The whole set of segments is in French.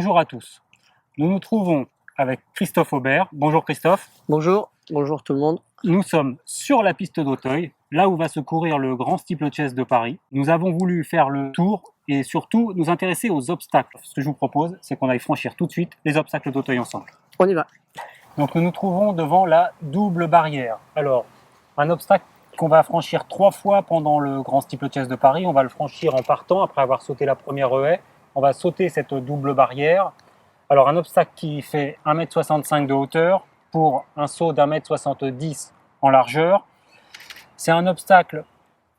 Bonjour à tous. Nous nous trouvons avec Christophe Aubert. Bonjour Christophe. Bonjour tout le monde. Nous sommes sur la piste d'Auteuil, là où va se courir le Grand Steeplechase de Paris. Nous avons voulu faire le tour et surtout nous intéresser aux obstacles. Ce que je vous propose, c'est qu'on aille franchir tout de suite les obstacles d'Auteuil ensemble. On y va. Donc nous nous trouvons devant la double barrière. Alors, un obstacle qu'on va franchir 3 fois pendant le Grand Steeplechase de Paris. On va le franchir en partant, après avoir sauté la première haie. On va sauter cette double barrière. Alors, un obstacle qui fait 1,65 m de hauteur pour un saut d'1,70 m en largeur. C'est un obstacle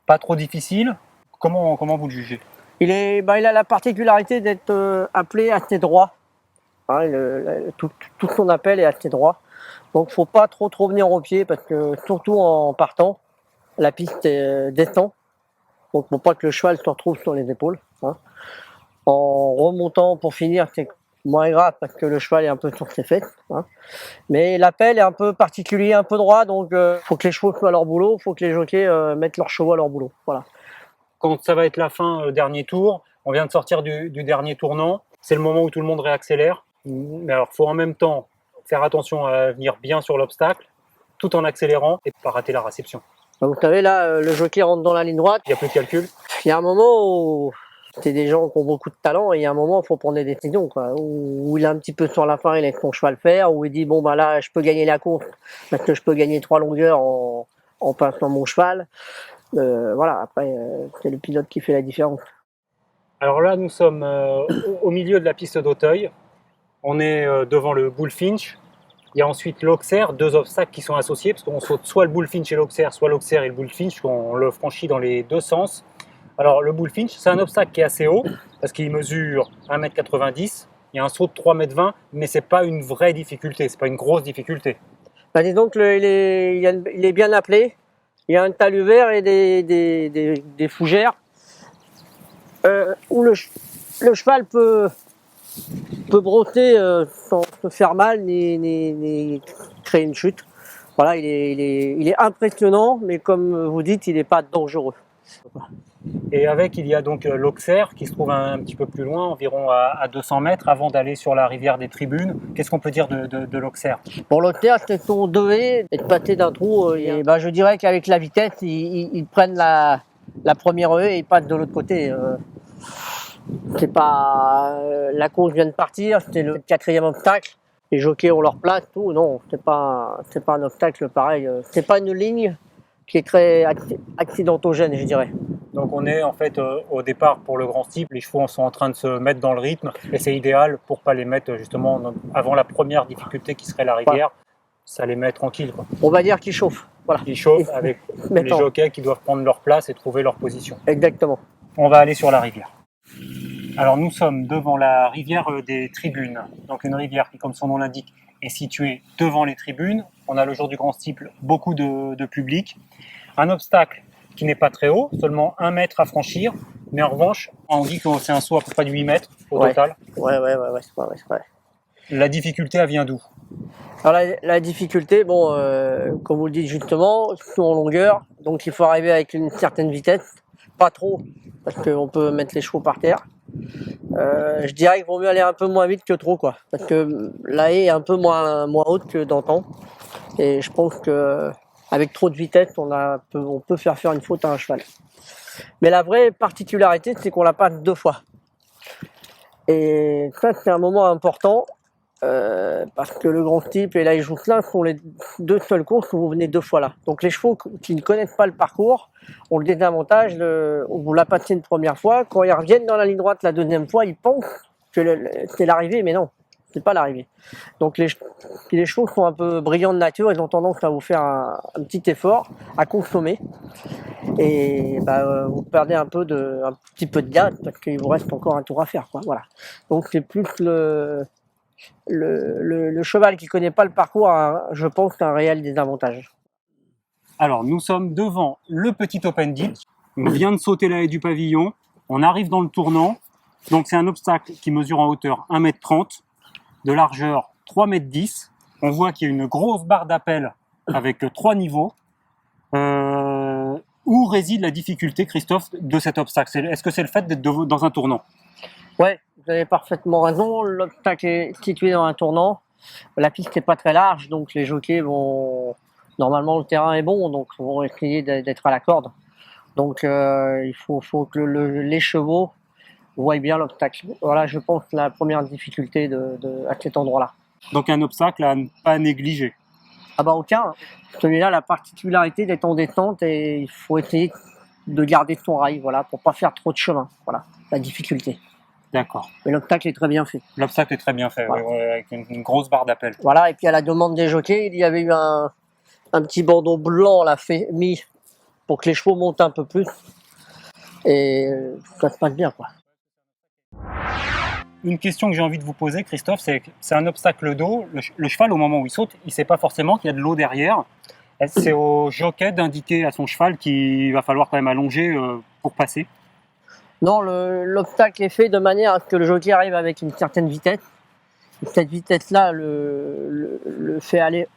pas trop difficile. Comment vous le jugez? Il a la particularité d'être appelé à tes droits. Hein, tout son appel est à tes droits. Donc, faut pas trop venir au pied parce que, surtout en partant, la piste descend. Donc, faut pas que le cheval se retrouve sur les épaules. Hein. En remontant pour finir, c'est moins grave parce que le cheval est un peu sur ses fesses. Hein. Mais l'appel est un peu particulier, un peu droit. Donc, faut que les chevaux soient à leur boulot. Faut que les jockeys mettent leurs chevaux à leur boulot. Voilà. Quand ça va être la fin, le dernier tour, on vient de sortir du dernier tournant. C'est le moment où tout le monde réaccélère. Mais alors, il faut en même temps faire attention à venir bien sur l'obstacle, tout en accélérant et pas rater la réception. Vous savez, là, le jockey rentre dans la ligne droite. Il n'y a plus de calcul. Il y a un moment où c'est des gens qui ont beaucoup de talent et il y a un moment où il faut prendre des décisions. Quoi. Où il est un petit peu sur la fin, il laisse son cheval faire, où il dit bon, bah là, je peux gagner la course parce que je peux gagner 3 longueurs en passant mon cheval. Voilà, après, c'est le pilote qui fait la différence. Alors là, nous sommes au milieu de la piste d'Auteuil. On est devant le Bullfinch. Il y a ensuite l'Auxerre, 2 obstacles qui sont associés, parce qu'on saute soit le Bullfinch et l'Auxerre, soit l'Auxerre et le Bullfinch, on le franchit dans les 2 sens. Alors le Bullfinch, c'est un obstacle qui est assez haut, parce qu'il mesure 1,90 m, il y a un saut de 3,20 m, mais c'est pas une vraie difficulté, c'est pas une grosse difficulté. Bah, disons qu'il est bien appelé, il y a un talus vert et des fougères, où le cheval peut brosser sans se faire mal ni créer une chute. Voilà, il est impressionnant, mais comme vous dites, il n'est pas dangereux. Et avec, il y a donc l'Auxerre qui se trouve un petit peu plus loin, environ à 200 mètres, avant d'aller sur la rivière des Tribunes. Qu'est-ce qu'on peut dire de l'Auxerre? Pour l'Auxerre, c'est son devait être passé d'un trou. Je dirais qu'avec la vitesse, ils prennent la première haie et ils passent de l'autre côté. C'est pas la course vient de partir, c'était le 4e obstacle. Les jockeys ont leur place, tout. Non, c'est pas un obstacle pareil. C'est pas une ligne qui est très accidentogène, je dirais. Donc on est en fait au départ pour le grand steeple, les chevaux sont en train de se mettre dans le rythme et c'est idéal pour pas les mettre justement avant la première difficulté qui serait la rivière. Voilà. Ça les met tranquilles, quoi. On va dire qu'ils chauffent. Voilà. Ils chauffent avec les jockeys qui doivent prendre leur place et trouver leur position. Exactement. On va aller sur la rivière. Alors nous sommes devant la rivière des Tribunes, donc une rivière qui, comme son nom l'indique, est située devant les tribunes. On a le jour du grand steeple beaucoup de public. Un obstacle qui n'est pas très haut, seulement 1 mètre à franchir, mais en revanche, on dit que c'est un saut à peu près de 8 mètres au total. Ouais, c'est vrai. La difficulté, elle vient d'où? Alors la difficulté, comme vous le dites justement, c'est en longueur, donc il faut arriver avec une certaine vitesse, pas trop, parce qu'on peut mettre les chevaux par terre. Je dirais qu'il vaut mieux aller un peu moins vite que trop, quoi, parce que la haie est un peu moins haute que d'antan, et je pense que avec trop de vitesse, on peut faire une faute à un cheval. Mais la vraie particularité, c'est qu'on la passe 2 fois. Et ça, c'est un moment important. Parce que le grand steeple et la Jousselin sont les 2 seules courses où vous venez 2 fois là. Donc les chevaux qui ne connaissent pas le parcours ont le désavantage, vous la passez une première fois, quand ils reviennent dans la ligne droite la 2e fois, ils pensent que c'est l'arrivée, mais non, c'est pas l'arrivée. Donc les chevaux sont un peu brillants de nature, ils ont tendance à vous faire un petit effort, à consommer, et vous perdez un petit peu de gaz parce qu'il vous reste encore un tour à faire, quoi. Voilà. Donc c'est plus le cheval qui ne connaît pas le parcours, je pense, un réel désavantage. Alors, nous sommes devant le petit open ditch. On vient de sauter la haie du pavillon. On arrive dans le tournant. Donc, c'est un obstacle qui mesure en hauteur 1,30 m, de largeur 3,10 m. On voit qu'il y a une grosse barre d'appel avec 3 niveaux. Où réside la difficulté, Christophe, de cet obstacle? Est-ce que c'est le fait d'être dans un tournant? Ouais, vous avez parfaitement raison. L'obstacle est situé dans un tournant. La piste n'est pas très large, donc les jockeys vont... Normalement, le terrain est bon, donc ils vont essayer d'être à la corde. Donc il faut que les chevaux voient bien l'obstacle. Voilà, je pense, la première difficulté à cet endroit-là. Donc un obstacle à ne pas négliger. Ah bah aucun. Celui-là, la particularité d'être en descente, et il faut essayer de garder son rail, voilà, pour pas faire trop de chemin. Voilà, la difficulté. D'accord. Mais l'obstacle est très bien fait. L'obstacle est très bien fait, Voilà. ouais, avec une grosse barre d'appel. Voilà, et puis à la demande des jockeys, il y avait eu un petit bandeau blanc là, mis pour que les chevaux montent un peu plus. Et ça se passe bien, quoi. Une question que j'ai envie de vous poser, Christophe, c'est un obstacle d'eau. Le cheval, au moment où il saute, il ne sait pas forcément qu'il y a de l'eau derrière. C'est au jockey d'indiquer à son cheval qu'il va falloir quand même allonger pour passer. Non, l'obstacle est fait de manière à ce que le jockey arrive avec une certaine vitesse. Cette vitesse-là le fait aller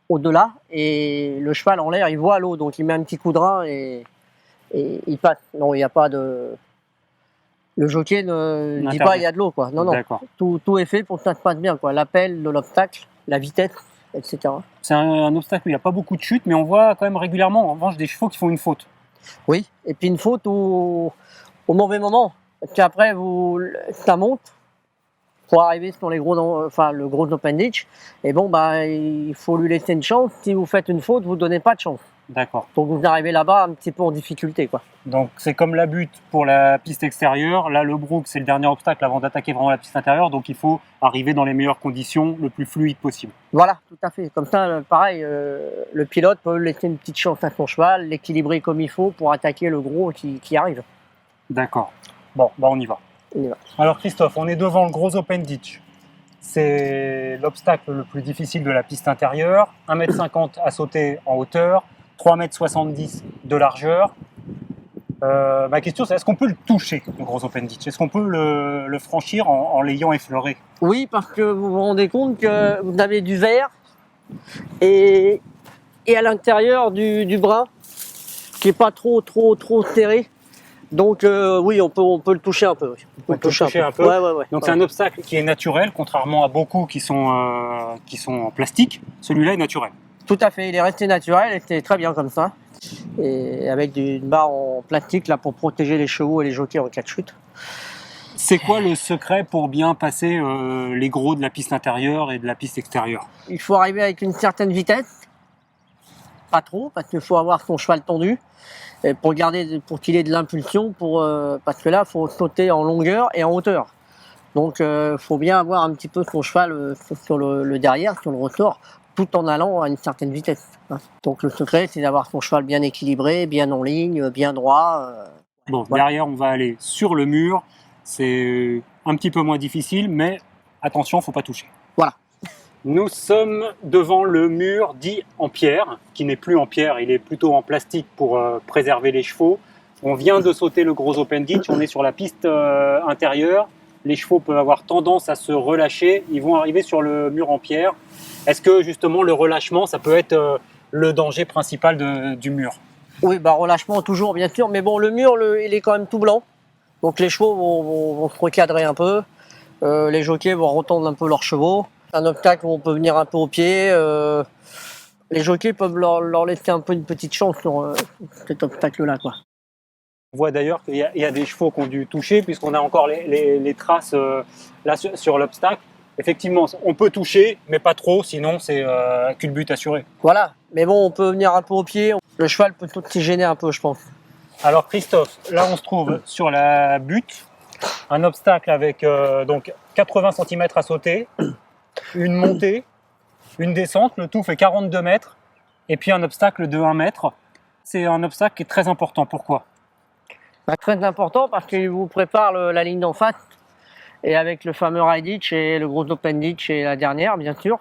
au-delà, et le cheval en l'air, il voit l'eau, donc il met un petit coup de rein et il passe. Non, il n'y a pas de... Le jockey ne dit pas il y a de l'eau, quoi. Non, non. Tout est fait pour que ça se passe bien, quoi. L'appel de l'obstacle, la vitesse, etc. C'est un obstacle où il n'y a pas beaucoup de chutes, mais on voit quand même régulièrement, en revanche, des chevaux qui font une faute. Oui, et puis une faute au mauvais moment. Parce qu'après, ça monte pour arriver sur le gros open ditch. Et bon, bah, il faut lui laisser une chance. Si vous faites une faute, vous ne donnez pas de chance. D'accord. Donc vous arrivez là-bas un petit peu en difficulté, quoi. Donc c'est comme la butte pour la piste extérieure. Là, le brook, c'est le dernier obstacle avant d'attaquer vraiment la piste intérieure. Donc il faut arriver dans les meilleures conditions, le plus fluide possible. Voilà, tout à fait. Comme ça, pareil, le pilote peut laisser une petite chance à son cheval, l'équilibrer comme il faut pour attaquer le gros qui arrive. D'accord. Bon, bah on y va. On y va. Alors Christophe, on est devant le gros open ditch. C'est l'obstacle le plus difficile de la piste intérieure. 1,50 m à sauter en hauteur, 3,70 m de largeur. Ma question, c'est est-ce qu'on peut le toucher, le gros open ditch? Est-ce qu'on peut le franchir en l'ayant effleuré? Oui, parce que vous vous rendez compte que vous avez du vert et à l'intérieur du brun qui n'est pas trop serré. Donc oui, on peut le toucher un peu. Oui. On peut le toucher un peu. Ouais. Donc c'est un obstacle qui est naturel, contrairement à beaucoup qui sont en plastique. Celui-là est naturel. Tout à fait, il est resté naturel et c'est très bien comme ça. Et avec une barre en plastique là pour protéger les chevaux et les jockeys en cas de chute. C'est quoi le secret pour bien passer les gros de la piste intérieure et de la piste extérieure? Il faut arriver avec une certaine vitesse, pas trop, parce qu'il faut avoir son cheval tendu et pour qu'il ait de l'impulsion, parce que là, il faut sauter en longueur et en hauteur. Donc, il faut bien avoir un petit peu son cheval sur le derrière, sur le ressort, tout en allant à une certaine vitesse. Donc, le secret, c'est d'avoir son cheval bien équilibré, bien en ligne, bien droit. Bon, voilà. Derrière, on va aller sur le mur. C'est un petit peu moins difficile, mais attention, il ne faut pas toucher. Voilà. Nous sommes devant le mur dit en pierre, qui n'est plus en pierre, il est plutôt en plastique pour préserver les chevaux. On vient de sauter le gros open ditch, on est sur la piste intérieure. Les chevaux peuvent avoir tendance à se relâcher, ils vont arriver sur le mur en pierre. Est-ce que justement le relâchement, ça peut être le danger principal du mur? Oui, bah relâchement toujours bien sûr, mais bon, le mur, il est quand même tout blanc. Donc les chevaux vont se recadrer un peu, les jockeys vont retendre un peu leurs chevaux. C'est un obstacle où on peut venir un peu au pied. Les jockeys peuvent leur laisser un peu une petite chance sur cet obstacle-là, quoi. On voit d'ailleurs qu'il y a des chevaux qui ont dû toucher, puisqu'on a encore les traces là sur l'obstacle. Effectivement, on peut toucher, mais pas trop, sinon c'est culbute assuré. Voilà, mais bon, on peut venir un peu au pied. Le cheval peut s'y gêner un peu, je pense. Alors Christophe, là on se trouve sur la butte, un obstacle avec donc 80 cm à sauter, une montée, une descente, le tout fait 42 mètres, et puis un obstacle de 1 mètre. C'est un obstacle qui est très important. Pourquoi? Très important parce qu'il vous prépare la ligne d'en face, et avec le fameux high ditch et le gros open ditch et la dernière, bien sûr.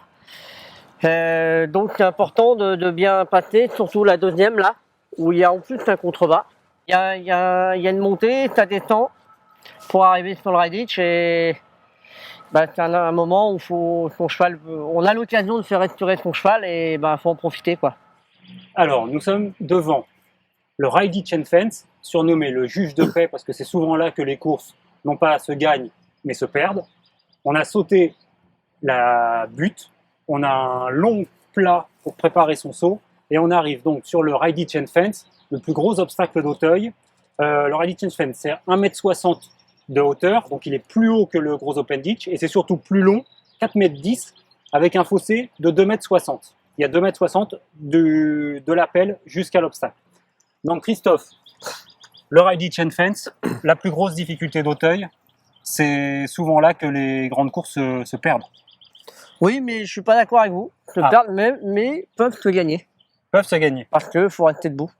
Donc c'est important de bien passer, surtout la deuxième là, où il y a en plus un contrebas. Il y a une montée, ça descend pour arriver sur le high ditch, et c'est un moment où son cheval, on a l'occasion de faire respirer son cheval, et faut en profiter, quoi. Alors nous sommes devant le Ride Ditch and Fence, surnommé le juge de paix parce que c'est souvent là que les courses non pas se gagnent mais se perdent. On a sauté la butte, on a un long plat pour préparer son saut, et on arrive donc sur le Ridey Chain Fence, le plus gros obstacle d'Auteuil. Le Ridey Chain Fence, c'est 1,60 m de hauteur, donc il est plus haut que le gros Open Ditch, et c'est surtout plus long, 4,10 m, avec un fossé de 2,60 m. Il y a 2,60 m de l'appel jusqu'à l'obstacle. Donc Christophe, le Ridey Chain Fence, la plus grosse difficulté d'Auteuil, c'est souvent là que les grandes courses se perdent. Oui, mais je suis pas d'accord avec vous. Se perdent même, mais peuvent se gagner. Peuvent se gagner. Parce qu'il faut rester debout,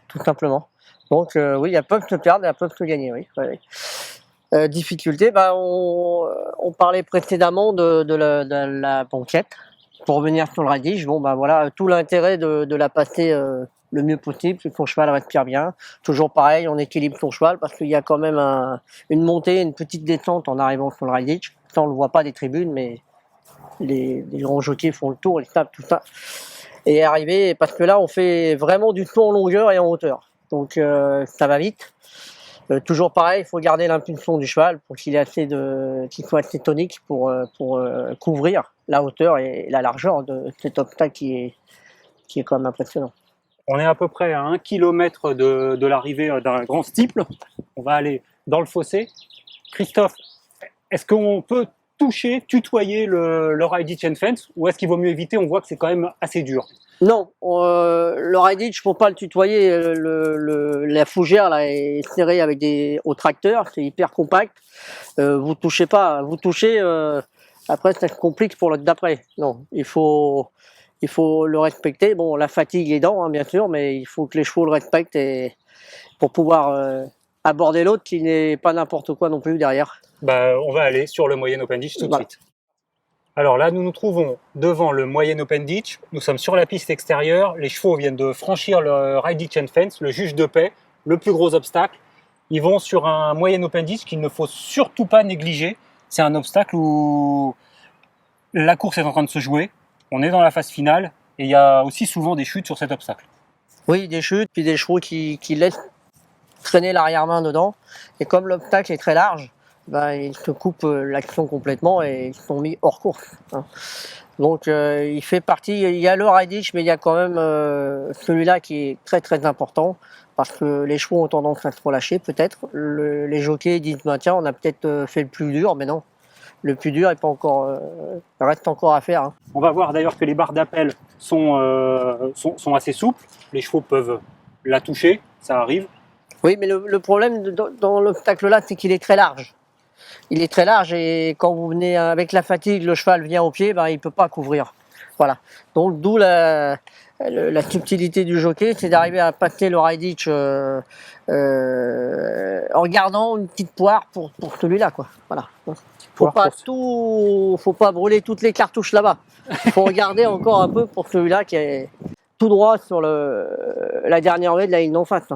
tout simplement. Donc oui, il y a peuvent se perdre et il peuvent se gagner, oui. Ouais, ouais. Difficulté, on parlait précédemment de la banquette. Pour revenir sur le Ridey, bon voilà, tout l'intérêt de la passer le mieux possible, que son cheval respire bien. Toujours pareil, on équilibre son cheval parce qu'il y a quand même une montée, une petite descente en arrivant sur le Ridey. Ça, on le voit pas des tribunes, mais les grands jockeys font le tour, ils tapent tout ça. Et arriver, parce que là, on fait vraiment du saut en longueur et en hauteur. Donc ça va vite. Toujours pareil, il faut garder l'impulsion du cheval pour qu'il soit assez tonique pour couvrir la hauteur et la largeur de cet obstacle qui est quand même impressionnant. On est à peu près à 1 km de l'arrivée d'un grand steeple. On va aller dans le fossé. Christophe, est-ce qu'on peut tutoyer le Ridey Chain Fence, ou est-ce qu'il vaut mieux éviter? On voit que c'est quand même assez dur. Non, le Ridey, je ne peux pas le tutoyer. La fougère là, est serrée avec au tracteur, c'est hyper compact. Vous touchez pas, vous touchez, après ça se complique pour l'autre d'après. Non, il faut le respecter. Bon, la fatigue aidant, hein, bien sûr, mais il faut que les chevaux le respectent pour pouvoir aborder l'autre qui n'est pas n'importe quoi non plus derrière. On va aller sur le Moyen Open Ditch tout de suite. Alors là, nous nous trouvons devant le Moyen Open Ditch. Nous sommes sur la piste extérieure. Les chevaux viennent de franchir le Ridey Chain Fence, le juge de paix, le plus gros obstacle. Ils vont sur un Moyen Open Ditch qu'il ne faut surtout pas négliger. C'est un obstacle où la course est en train de se jouer. On est dans la phase finale et il y a aussi souvent des chutes sur cet obstacle. Oui, des chutes, puis des chevaux qui laissent traîner l'arrière-main dedans. Et comme l'obstacle est très large, ils se coupent l'action complètement et ils sont mis hors course. Hein. Donc il fait partie, il y a le Ridey, mais il y a quand même celui-là qui est très très important parce que les chevaux ont tendance à se relâcher peut-être. Les jockeys disent tiens, on a peut-être fait le plus dur, mais non. Le plus dur est pas encore, reste encore à faire. Hein. On va voir d'ailleurs que les barres d'appel sont assez souples. Les chevaux peuvent la toucher, ça arrive. Oui, mais le problème dans l'obstacle là, c'est qu'il est très large. Il est très large et quand vous venez avec la fatigue, le cheval vient au pied, il ne peut pas couvrir. Voilà. Donc d'où la subtilité du jockey, c'est d'arriver à passer le Ridey en gardant une petite poire pour celui-là, quoi. Voilà. Faut pas brûler toutes les cartouches là-bas. Faut regarder encore un peu pour celui-là qui est tout droit sur la dernière haie de la ligne d'en face.